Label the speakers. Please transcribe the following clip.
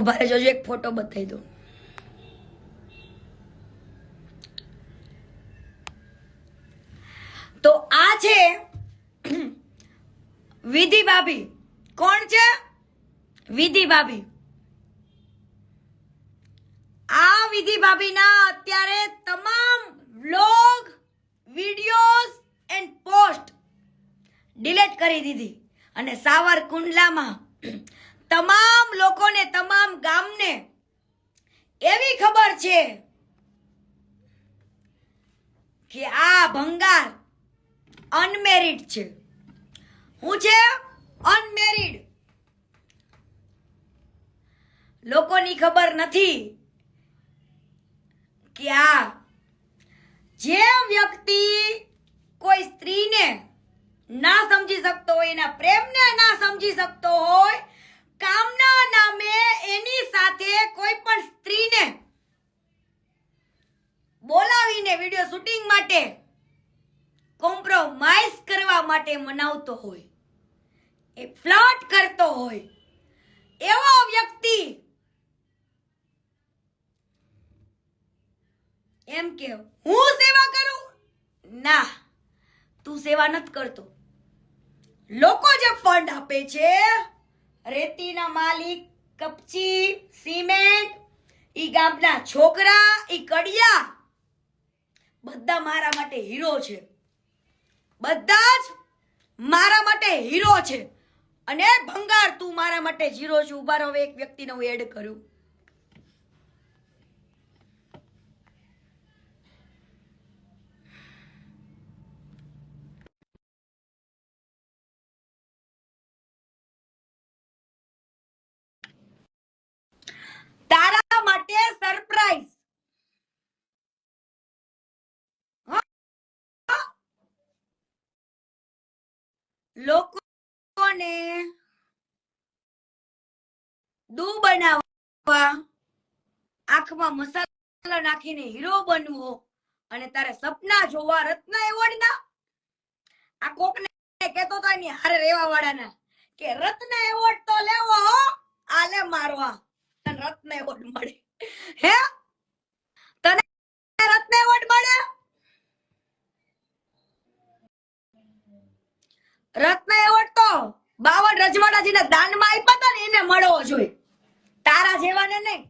Speaker 1: ઉભા રહેજો, એક ફોટો બતાવી દો. તો આ છે વિધિ ભાભી. કોણ છે? વિધિ ભાભી. આ વિધિ ભાભીના અત્યારે તમામ vlog, videos and post delete કરી દીધી અને સાવરકુંડલામાં તમામ લોકોને, તમામ ગામને એવી ખબર છે કે આ ભંગાર અનમેરિડ છે. હું છે? અનમેરિડ. લોકોની ખબર નથી કે આ જે વ્યક્તિ કોઈ સ્ત્રીને ના સમજી શકતો હોય, એના પ્રેમને ના સમજી શકતો હોય, કામના નામે એની સાથે કોઈ પણ સ્ત્રીને બોલાવીને વિડિયો શૂટિંગ માટે, કોમ્પ્રોમાઇઝ કરવા માટે મનાવતો હોય, એ ફ્લર્ટ કરતો હોય, એવો વ્યક્તિ એમ કે હું સેવા કરું? ના, તું સેવા નથી કરતો. લોકો જે ફંડ આપે છે, રેતીના માલિક, કપચી, સિમેન્ટ, ઈ ગામના છોકરા, ઈ કડિયા, બધા મારા માટે હીરો છે. બધા જ મારા માટે હીરો છે. અને ભંગાર, તું મારા માટે ઝીરો છે. ઉભા રહો, એક વ્યક્તિને હું એડ કરું. તારા માટે સરપ્રાઈઝ. લોકોને દૂ બનાવવા, આંખમાં મસાલા નાખીને હીરો બનવો અને તારે સપના જોવા રત્ન એવોર્ડ ના. આ કોકને કહેતો તો એની હારે રહેવા વાળાના કે રત્ન એવોર્ડ તો લેવો હો, આલે મારવા તને રત્ન એવોર્ડ મળે. હે, તને રત્ન એવોર્ડ મળે? રત્ન એવોર્ડ તો 52 રજવાડાજીને દાનમાં આપ્યા હતા ને એને મળવો જોઈએ, તારા જેવાને નહીં.